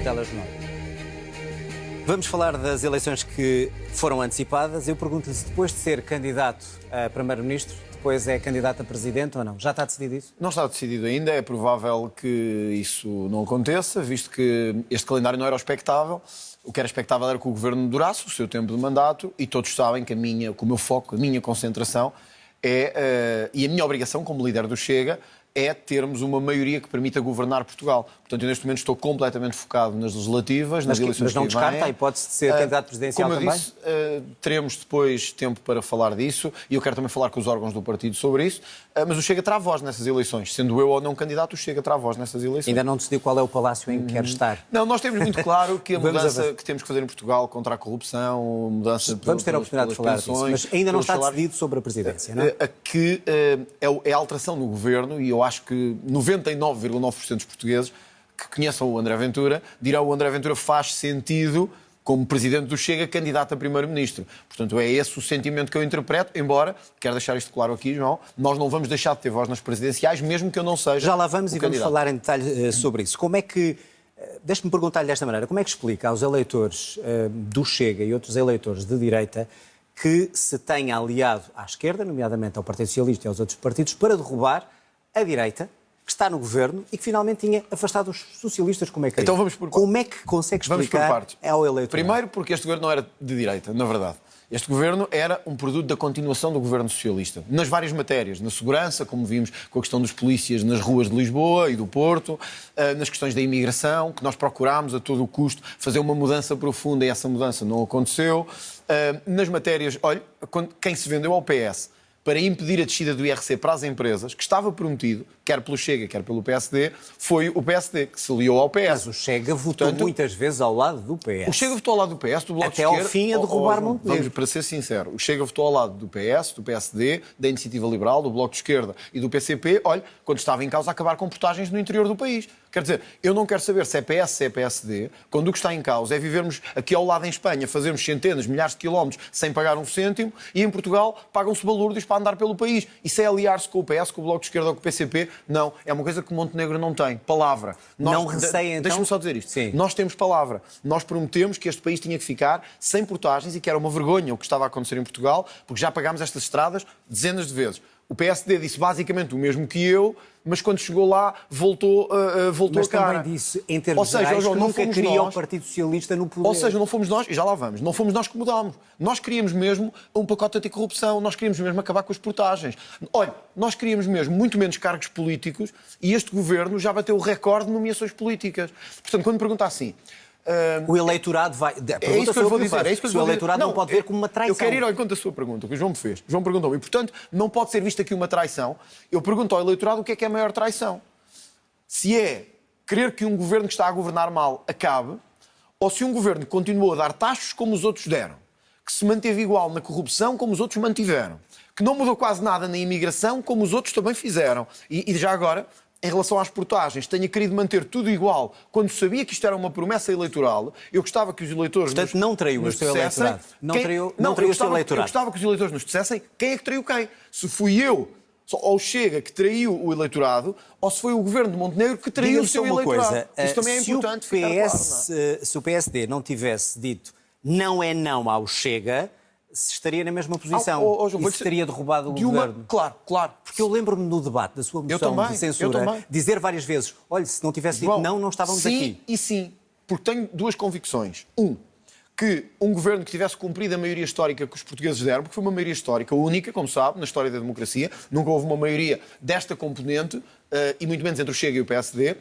telejornal. Vamos falar das eleições que foram antecipadas. Eu pergunto-lhe se depois de ser candidato a primeiro-ministro, depois é candidato a presidente ou não? Já está decidido isso? Não está decidido ainda. É provável que isso não aconteça, visto que este calendário não era o expectável. O que era expectável era que o governo durasse o seu tempo de mandato e todos sabem que o meu foco, a minha concentração e a minha obrigação como líder do Chega é termos uma maioria que permita governar Portugal. Portanto, eu neste momento estou completamente focado nas legislativas, nas eleições que vêm. Mas não descarta a hipótese de ser candidato presidencial também? Como eu disse, teremos depois tempo para falar disso e eu quero também falar com os órgãos do partido sobre isso, mas o Chega terá voz nessas eleições. Sendo eu ou não candidato, o Chega terá voz nessas eleições. Ainda não decidiu qual é o palácio em que quer estar? Não, nós temos muito claro que a mudança que temos que fazer em Portugal contra a corrupção, mudança Vamos ter a oportunidade de falar disso, mas ainda não está decidido sobre a presidência, não é? Que é a alteração no governo, e eu acho que 99,9% dos portugueses que conheçam o André Ventura dirão que o André Ventura faz sentido como presidente do Chega, candidato a primeiro-ministro. Portanto, é esse o sentimento que eu interpreto, embora, quero deixar isto claro aqui, João, nós não vamos deixar de ter voz nas presidenciais, mesmo que eu não seja. Já lá vamos e candidato. Vamos falar em detalhe sobre isso. Como é que, deixe-me perguntar-lhe desta maneira, como é que explica aos eleitores do Chega e outros eleitores de direita que se tenha aliado à esquerda, nomeadamente ao Partido Socialista e aos outros partidos, para derrubar a direita, que está no governo e que finalmente tinha afastado os socialistas, como é que é? Então como é que consegue explicar ao eleitor? Primeiro, porque este governo não era de direita, na verdade. Este governo era um produto da continuação do governo socialista, nas várias matérias, na segurança, como vimos com a questão dos polícias nas ruas de Lisboa e do Porto, nas questões da imigração, que nós procurámos a todo o custo fazer uma mudança profunda e essa mudança não aconteceu. Nas matérias, olha, quem se vendeu ao PS para impedir a descida do IRC para as empresas, que estava prometido, quer pelo Chega, quer pelo PSD, foi o PSD que se aliou ao PS. Mas o Chega votou muitas vezes ao lado do PS. O Chega votou ao lado do PS, do Bloco de Esquerda. Até ao fim a derrubar Montenegro. Vamos, para ser sincero, o Chega votou ao lado do PS, do PSD, da Iniciativa Liberal, do Bloco de Esquerda e do PCP, olha, quando estava em causa acabar com portagens no interior do país. Quer dizer, eu não quero saber se é PS, se é PSD, quando o que está em causa é vivermos aqui ao lado em Espanha, fazermos centenas, milhares de quilómetros sem pagar um cêntimo e em Portugal pagam-se balúrdios para andar pelo país. Isso é aliar-se com o PS, com o Bloco de Esquerda ou com o PCP? Não, é uma coisa que Montenegro não tem. Palavra. Não receia, então? Deixa-me só dizer isto. Sim. Nós temos palavra. Nós prometemos que este país tinha que ficar sem portagens e que era uma vergonha o que estava a acontecer em Portugal, porque já pagámos estas estradas dezenas de vezes. O PSD disse basicamente o mesmo que eu, mas quando chegou lá voltou a cara. Mas também disse, em termos gerais, que nunca queria o Partido Socialista no poder. Ou seja, não fomos nós, e já lá vamos, não fomos nós que mudámos. Nós queríamos mesmo um pacote anticorrupção, nós queríamos mesmo acabar com as portagens. Olha, nós queríamos mesmo muito menos cargos políticos e este governo já bateu o recorde de nomeações políticas. Portanto, quando me pergunta assim... O eleitorado vai... É isso que eu vou dizer. O eleitorado não pode ver como uma traição. Eu quero ir ao encontro da sua pergunta, que o João me fez. O João perguntou-me. E, portanto, não pode ser vista aqui uma traição. Eu pergunto ao eleitorado o que é a maior traição. Se é querer que um governo que está a governar mal acabe, ou se um governo que continuou a dar taxas como os outros deram, que se manteve igual na corrupção como os outros mantiveram, que não mudou quase nada na imigração como os outros também fizeram. E já agora... Em relação às portagens, tenha querido manter tudo igual quando sabia que isto era uma promessa eleitoral. Eu gostava que os eleitores... Portanto, não traiu o seu eleitorado. Não traiu o seu eleitorado. Eu gostava que os eleitores nos dissessem quem é que traiu quem. Se fui eu, ou Chega, que traiu o eleitorado, ou se foi o governo de Montenegro que traiu o seu eleitorado. Coisa, isso também é importante. Se o PSD não tivesse dito não é não ao Chega... se estaria na mesma posição e se teria derrubado o governo. Claro. Porque eu lembro-me no debate da sua moção de censura dizer várias vezes, olha, se não tivesse dito não estávamos aqui. Sim, porque tenho duas convicções. Que um governo que tivesse cumprido a maioria histórica que os portugueses deram, porque foi uma maioria histórica única, como sabe, na história da democracia, nunca houve uma maioria desta componente, e muito menos entre o Chega e o PSD,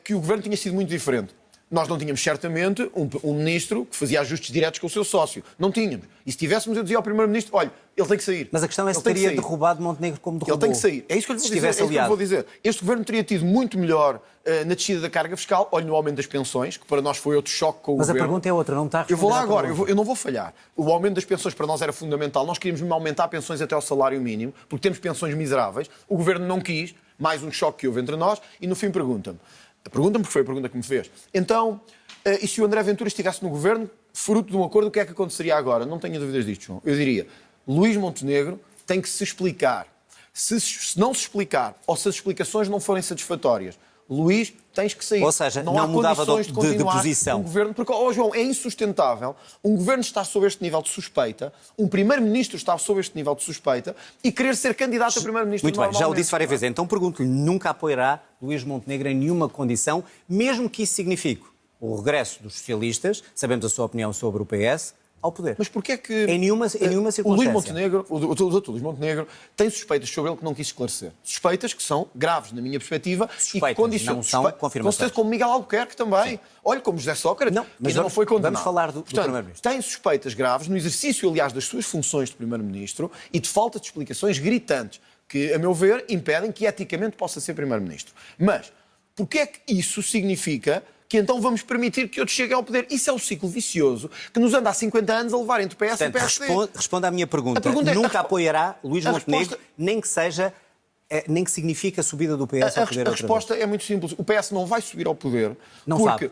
que o governo tinha sido muito diferente. Nós não tínhamos, certamente, um ministro que fazia ajustes diretos com o seu sócio. Não tínhamos. E se tivéssemos, eu dizia ao primeiro-ministro, olha, ele tem que sair. Mas a questão é se teria derrubado Montenegro como derrubou. Ele tem que sair. É isso que eu lhe vou dizer. Este governo teria tido muito melhor na descida da carga fiscal, olha no aumento das pensões, que para nós foi outro choque com o governo. Mas a pergunta é outra, não está a responder. Eu vou lá agora, eu não vou falhar. O aumento das pensões para nós era fundamental. Nós queríamos mesmo aumentar pensões até ao salário mínimo, porque temos pensões miseráveis. O governo não quis, mais um choque que houve entre nós, e no fim pergunta-me, porque foi a pergunta que me fez. Então... e se o André Ventura estivesse no governo, fruto de um acordo, o que é que aconteceria agora? Não tenho dúvidas disto, João. Eu diria, Luís Montenegro tem que se explicar. Se não se explicar, ou se as explicações não forem satisfatórias, Luís, tens que sair. Ou seja, não não há mudava condições de continuar posição. um governo, porque, João, é insustentável um governo estar sob este nível de suspeita, um primeiro-ministro estar sob este nível de suspeita e querer ser candidato a primeiro-ministro. Muito bem, já o disse várias vezes. Então pergunto-lhe, nunca apoiará Luís Montenegro em nenhuma condição, mesmo que isso signifique o regresso dos socialistas, sabemos a sua opinião sobre o PS, ao poder. Mas porquê é que... Em nenhuma circunstância. O Luís Montenegro, o Dr. Luís Montenegro, tem suspeitas sobre ele que não quis esclarecer. Suspeitas que são graves, na minha perspectiva, Suspeitas, e que condicionam... não são confirmações. Com certeza, como Miguel Albuquerque também. Sim. Olha, como José Sócrates, não, mas ainda não foi condenado. Vamos falar do Portanto, Primeiro-Ministro. tem suspeitas graves no exercício, aliás, das suas funções de Primeiro-Ministro e de falta de explicações gritantes que, a meu ver, impedem que eticamente possa ser Primeiro-Ministro. Mas, porquê é que isso significa que então vamos permitir que outros cheguem ao poder? Isso é o ciclo vicioso que nos anda há 50 anos a levar entre o PS e o PSD. Responda à minha pergunta. Nunca apoiará Luís Montenegro, nem que signifique a subida do PS ao poder? A resposta é muito simples. O PS não vai subir ao poder porque...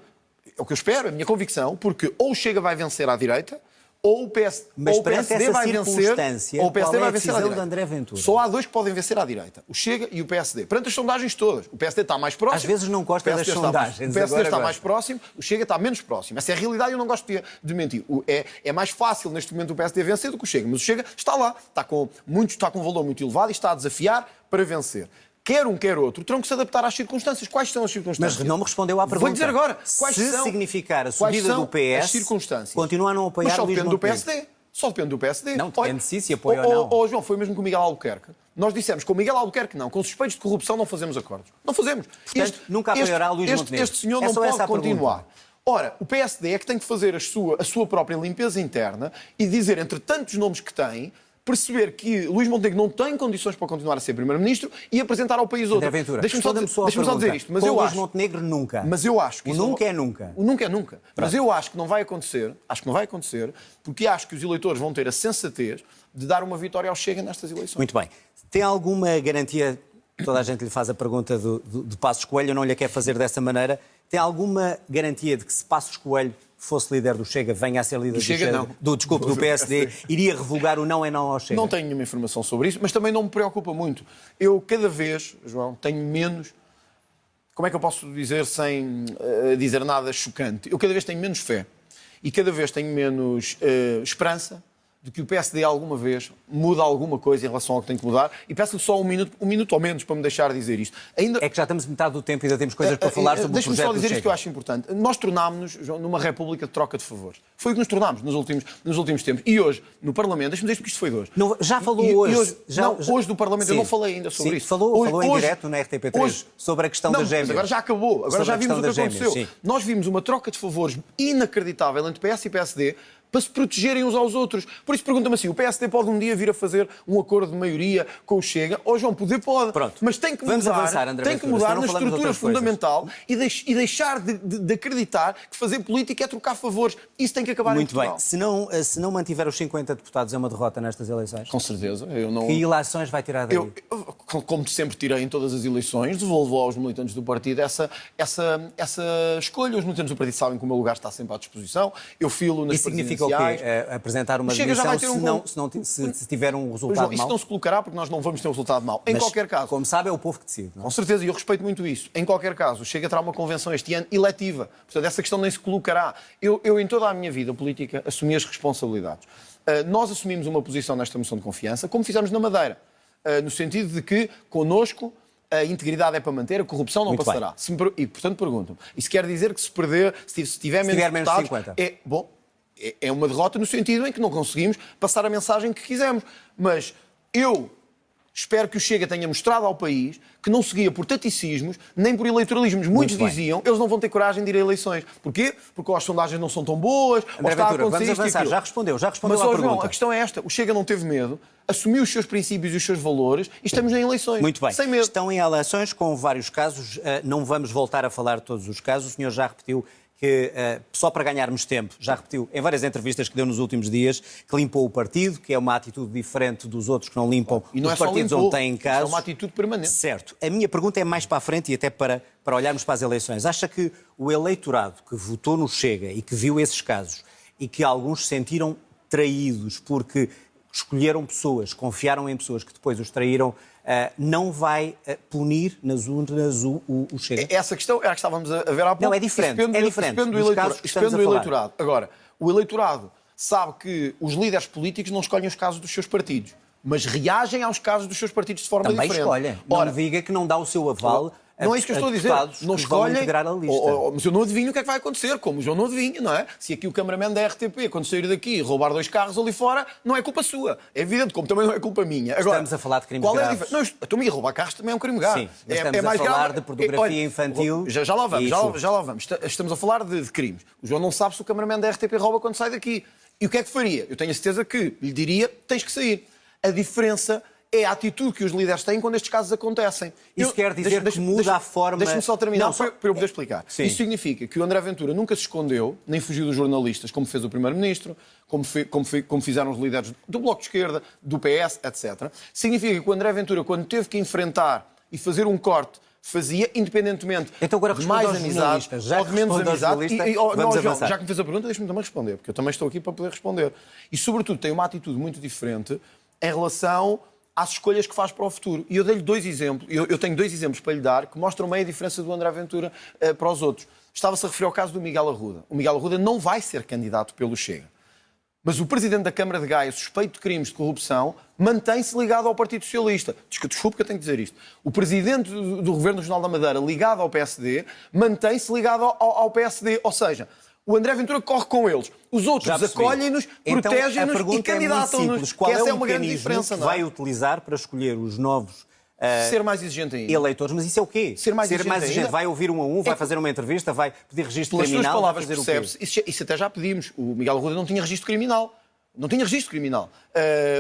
É o que eu espero, é a minha convicção, porque ou o Chega vai vencer à direita, ou o PSD vai vencer, ou o PSD vai vencer à direita. De André Ventura? Só há dois que podem vencer à direita, o Chega e o PSD. Perante as sondagens todas, o PSD está mais próximo. Às vezes não gosta das sondagens. O PSD está mais próximo, o Chega está menos próximo. Essa é a realidade e eu não gosto de mentir. É mais fácil neste momento o PSD vencer do que o Chega, mas o Chega está lá, está com um valor muito elevado e está a desafiar para vencer. Quer um, quer outro, terão que se adaptar às circunstâncias. Quais são as circunstâncias? Mas não me respondeu à pergunta. Vou dizer agora. Se significar a subida do PS, as circunstâncias? Continuar a não apoiar Luís Montenegro. Mas só depende do PSD. Só depende do PSD. Não, depende se apoia ou não. João, foi mesmo com o Miguel Albuquerque. Nós dissemos com o Miguel Albuquerque não. Com suspeitos de corrupção não fazemos acordos. Não fazemos. Portanto, nunca apoiará Luís Montenegro. Este senhor não pode continuar. Ora, o PSD é que tem que fazer a sua própria limpeza interna e dizer, entre tantos nomes que tem, perceber que Luís Montenegro não tem condições para continuar a ser Primeiro-Ministro e apresentar ao país outro. Deixa-me só dizer isto. Mas eu acho... Luís Montenegro nunca. Mas eu acho que... O nunca é nunca. O nunca é nunca. Mas eu acho que não vai acontecer. Acho que não vai acontecer porque acho que os eleitores vão ter a sensatez de dar uma vitória ao Chega nestas eleições. Muito bem. Tem alguma garantia... Toda a gente lhe faz a pergunta de Passos Coelho, eu não lhe quero fazer dessa maneira. Tem alguma garantia de que se Passos Coelho fosse líder do Chega, venha a ser líder do PSD, iria revogar o não é não ao Chega? Não tenho nenhuma informação sobre isso, mas também não me preocupa muito. Eu cada vez, João, tenho menos... Como é que eu posso dizer sem dizer nada chocante? Eu cada vez tenho menos fé e cada vez tenho menos esperança de que o PSD alguma vez muda alguma coisa em relação ao que tem que mudar. E peço-lhe só um minuto ou menos para me deixar dizer isto. É que já estamos metade do tempo e ainda temos coisas para falar sobre o projeto do Chega. Deixa-me só dizer isto que eu acho importante. Nós tornámos-nos numa república de troca de favores. Foi o que nos tornámos nos últimos tempos. E hoje, no Parlamento, deixa-me dizer isto porque isto foi de hoje. Não, já falou hoje. Hoje no Parlamento, sim, eu não falei ainda sobre isso. Falou em direto na RTP3 sobre a questão das gêmeas. Mas agora já acabou. Agora já vimos o que aconteceu. Sim. Nós vimos uma troca de favores inacreditável entre PS e PSD para se protegerem uns aos outros. Por isso pergunta-me assim, o PSD pode um dia vir a fazer um acordo de maioria com o Chega? Ou João, poder pode. Pronto. Mas tem que Vamos mudar, avançar, André tem que mudar na estrutura fundamental e deixar de acreditar que fazer política é trocar favores. Isso tem que acabar muito em Portugal. Bem. Se não mantiver os 50 deputados, é uma derrota nestas eleições? Com certeza. Eu não... Que ilações vai tirar daí? Como sempre tirei em todas as eleições, devolvo aos militantes do partido essa escolha. Os militantes do partido sabem que o meu lugar está sempre à disposição. Eu filo nas presidenciais. Isso significa o quê? Apresentar uma demissão se tiver um resultado João, mau? Isso não se colocará porque nós não vamos ter um resultado mau. Em qualquer caso... Como sabe, é o povo que decide. Não? Com certeza, e eu respeito muito isso. Em qualquer caso, o Chega terá uma convenção este ano eletiva. Portanto, essa questão nem se colocará. Eu em toda a minha vida política, assumi as responsabilidades. Nós assumimos uma posição nesta moção de confiança, como fizemos na Madeira. No sentido de que, connosco, a integridade é para manter, a corrupção não passará. E, portanto, perguntam-me. Isso quer dizer que se perder, se tiver menos deputados... 50. É uma derrota no sentido em que não conseguimos passar a mensagem que quisemos. Mas eu espero que o Chega tenha mostrado ao país que não seguia por taticismos, nem por eleitoralismos. Muitos diziam, eles não vão ter coragem de ir a eleições. Porquê? Porque as sondagens não são tão boas, André Ventura, vamos avançar. Já respondeu mas, à pergunta. João, a questão é esta. O Chega não teve medo, assumiu os seus princípios e os seus valores e estamos em eleições. Muito bem. Sem medo. Estão em eleições com vários casos. Não vamos voltar a falar de todos os casos. O senhor já repetiu que, só para ganharmos tempo, já repetiu em várias entrevistas que deu nos últimos dias, que limpou o partido, que é uma atitude diferente dos outros que não limpam os partidos onde têm casos. É uma atitude permanente. Certo. A minha pergunta é mais para a frente e até para olharmos para as eleições. Acha que o eleitorado que votou no Chega e que viu esses casos e que alguns se sentiram traídos porque escolheram pessoas, confiaram em pessoas que depois os traíram, não vai punir nas urnas o Chega? Essa questão era a que estávamos a ver há pouco. Não, é diferente. Isso depende do eleitorado. Agora, o eleitorado sabe que os líderes políticos não escolhem os casos dos seus partidos, mas reagem aos casos dos seus partidos de forma Também diferente. escolhem. Não diga que não dá o seu aval. Não é isso que eu estou a dizer. Não escolhem, integrar a lista. Mas eu não adivinho o que é que vai acontecer, como o João não adivinha, não é? Se aqui o cameraman da RTP, quando sair daqui, roubar 2 carros ali fora, não é culpa sua. É evidente, como também não é culpa minha. Agora, estamos a falar de crimes qual graves. É a diferença? Não, também roubar carros também é um crime grave. Sim, mas estamos a falar de pornografia infantil. Já lá vamos, já lá vamos. Estamos a falar de crimes. O João não sabe se o cameraman da RTP rouba quando sai daqui. E o que é que faria? Eu tenho a certeza que lhe diria, tens que sair. A diferença é a atitude que os líderes têm quando estes casos acontecem. Isso quer dizer que muda a forma... Deixa-me só terminar para eu poder explicar. Sim. Isso significa que o André Ventura nunca se escondeu, nem fugiu dos jornalistas, como fez o Primeiro-Ministro, como fizeram os líderes do Bloco de Esquerda, do PS, etc. Significa que o André Ventura, quando teve que enfrentar e fazer um corte, fazia, independentemente então agora de mais amizade ou de menos amizade. Já que me fez a pergunta, deixa-me também responder, porque eu também estou aqui para poder responder. E, sobretudo, tem uma atitude muito diferente em relação às escolhas que faz para o futuro. E eu dei-lhe 2 exemplos, eu tenho 2 exemplos para lhe dar que mostram bem a diferença do André Ventura para os outros. Estava-se a referir ao caso do Miguel Arruda. O Miguel Arruda não vai ser candidato pelo Chega. Mas o presidente da Câmara de Gaia, suspeito de crimes de corrupção, mantém-se ligado ao Partido Socialista. Desculpe que eu tenho que dizer isto. O presidente do Governo Regional da Madeira, ligado ao PSD, mantém-se ligado ao PSD. Ou seja, o André Ventura corre com eles. Os outros acolhem-nos, protegem-nos e candidatam-nos. Qual essa é uma o grande mecanismo diferença, que não é? vai utilizar para escolher os novos ser mais exigente ainda. eleitores? Mas isso é o quê? Ser mais exigente ainda? Vai ouvir um a um, vai fazer uma entrevista, vai pedir registro Pelas criminal? suas palavras vai fazer percebe-se, isso até já pedimos. O Miguel Arruda não tinha registro criminal. Não tinha registro criminal.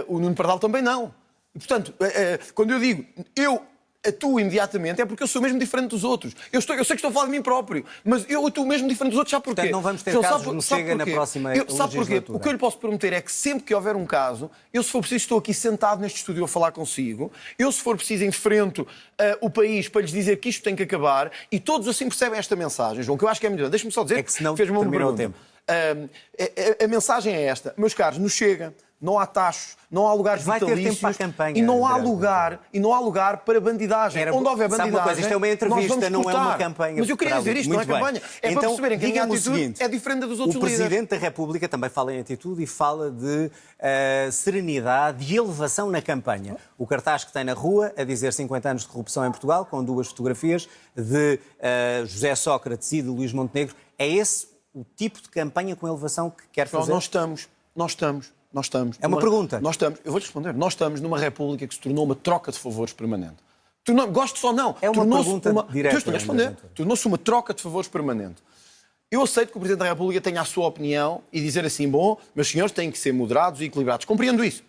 O Nuno Pardal também não. E, portanto, quando eu digo eu atuo imediatamente, é porque eu sou mesmo diferente dos outros. Eu sei que estou a falar de mim próprio, mas eu atuo mesmo diferente dos outros. Sabe porquê? Portanto, não vamos ter casos no Chega na próxima Sabe porquê? legislatura. O que eu lhe posso prometer é que sempre que houver um caso, eu, se for preciso, estou aqui sentado neste estúdio a falar consigo. Eu, se for preciso, enfrento o país para lhes dizer que isto tem que acabar. E todos assim percebem esta mensagem, João, que eu acho que é melhor. Deixa-me só dizer É que senão fez-me uma terminou o pergunta. tempo. A mensagem é esta. Meus caros, no Chega, não há tachos, não há lugares Vai ter tempo vitalícios para a campanha, e não há André. lugar para bandidagem. Onde houver Sabe bandidagem, uma coisa, isto é uma entrevista, nós vamos não é uma cortar. campanha. Mas eu queria dizer isto, não é Muito bem. campanha. É para perceberem que a minha diga-me o atitude seguinte, é diferente da dos outros o líderes. Presidente da República também fala em atitude e fala de serenidade e elevação na campanha. O cartaz que tem na rua a dizer 50 anos de corrupção em Portugal, com 2 fotografias de José Sócrates e de Luís Montenegro, é esse o tipo de campanha com elevação que quer fazer? Nós estamos. É uma pergunta. Eu vou-lhe responder. Nós estamos numa república que se tornou uma troca de favores permanente. Gostes ou não. É uma pergunta direta. Estou a responder. Tornou-se uma troca de favores permanente. Eu aceito que o Presidente da República tenha a sua opinião e dizer assim, bom, meus senhores têm que ser moderados e equilibrados. Compreendo isso.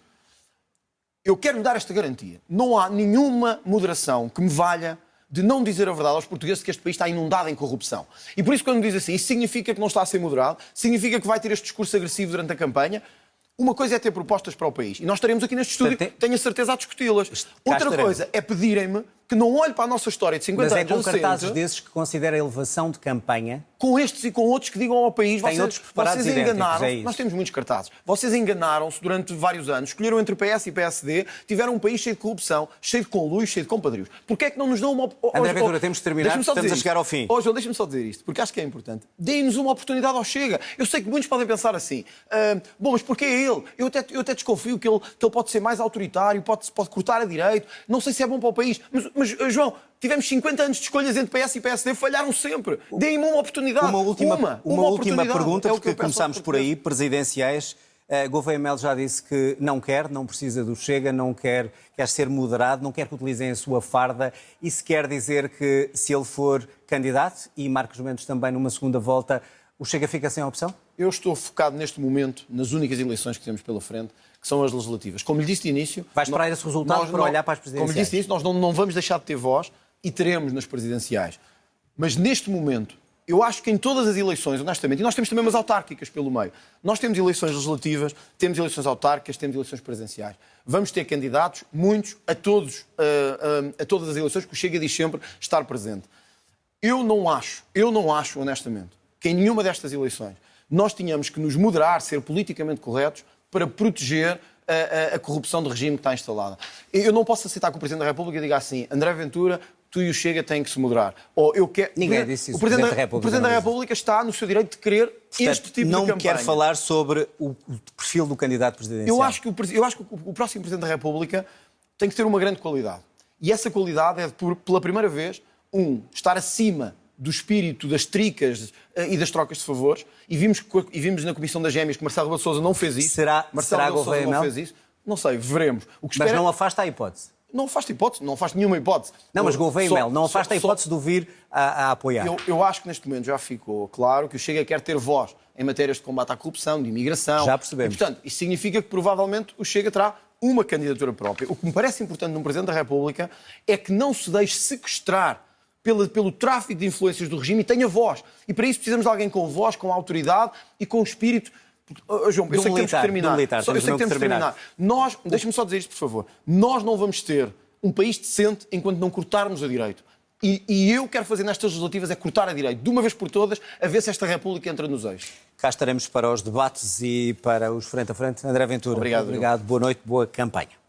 Eu quero-lhe dar esta garantia. Não há nenhuma moderação que me valha de não dizer a verdade aos portugueses que este país está inundado em corrupção. E por isso, quando me diz assim, isso significa que não está a ser moderado, significa que vai ter este discurso agressivo durante a campanha. Uma coisa é ter propostas para o país. E nós estaremos aqui neste estúdio, tenho a certeza, a discuti-las. Outra coisa é pedirem-me que não olhe para a nossa história de 50 anos. Mas é com cartazes desses que considera a elevação de campanha? Com estes e com outros que digam ao país, vocês enganaram-se. Nós temos muitos cartazes. Vocês enganaram-se durante vários anos, escolheram entre PS e PSD, tiveram um país cheio de corrupção, cheio de conluios, cheio de compadrios. Porquê é que não nos dão uma oportunidade? André Ventura, temos de terminar, estamos a chegar ao fim. João, deixa-me só dizer isto, porque acho que é importante. Deem-nos uma oportunidade ao Chega. Eu sei que muitos podem pensar assim, bom, mas porquê é ele? Eu até desconfio que ele pode ser mais autoritário, pode cortar a direito, não sei se é bom para o país. Mas João, tivemos 50 anos de escolhas entre PS e PSD, falharam sempre. Deem-me uma oportunidade. Uma última pergunta, é o que porque começámos por aí, presidenciais. Gouveia Melo já disse que não precisa do Chega, quer ser moderado, não quer que utilizem a sua farda. Isso quer dizer que, se ele for candidato, e Marcos Mendes também numa segunda volta, o Chega fica sem opção? Eu estou focado neste momento nas únicas eleições que temos pela frente, que são as legislativas. Como lhe disse de início... Vai esperar esse resultado para olhar para as presidenciais? Como lhe disse de início, nós não vamos deixar de ter voz e teremos nas presidenciais. Mas neste momento, eu acho que em todas as eleições, honestamente, e nós temos também umas autárquicas pelo meio, nós temos eleições legislativas, temos eleições autárquicas, temos eleições presidenciais. Vamos ter candidatos, muitos, a todas as eleições, que o Chega diz sempre estar presente. Eu não acho, honestamente, que em nenhuma destas eleições nós tínhamos que nos moderar, ser politicamente corretos, para proteger a corrupção de regime que está instalada. Eu não posso aceitar que o Presidente da República diga assim: André Ventura, tu e o Chega têm que se moderar. Ou eu quero... Ninguém disse isso. O Presidente da República está no seu direito de querer este tipo de campanha. Não quero falar sobre o perfil do candidato presidencial. Eu acho que o próximo Presidente da República tem que ter uma grande qualidade. E essa qualidade é de, pela primeira vez, estar acima do espírito das tricas e das trocas de favores. E vimos na Comissão das Gêmeas que Marcelo Rebelo de Sousa não fez isso. Será Gouveia não fez isso. Não sei, veremos. Mas não afasta a hipótese. Não afasta hipótese, não afasta nenhuma hipótese. Não, mas Gouveia e Melo, não afasta a hipótese de o vir a apoiar. Eu acho que neste momento já ficou claro que o Chega quer ter voz em matérias de combate à corrupção, de imigração. Já percebemos. E, portanto, isso significa que provavelmente o Chega terá uma candidatura própria. O que me parece importante num Presidente da República é que não se deixe sequestrar pelo tráfico de influências do regime e tenha voz. E para isso precisamos de alguém com voz, com autoridade e com espírito. João, eu sei que temos que terminar. Eu sei que temos que terminar. Deixa-me só dizer isto, por favor. Nós não vamos ter um país decente enquanto não cortarmos a direito. E eu quero fazer nestas legislativas é cortar a direito, de uma vez por todas, a ver se esta República entra nos eixos. Cá estaremos para os debates e para os frente a frente. André Ventura, obrigado. Boa noite, boa campanha.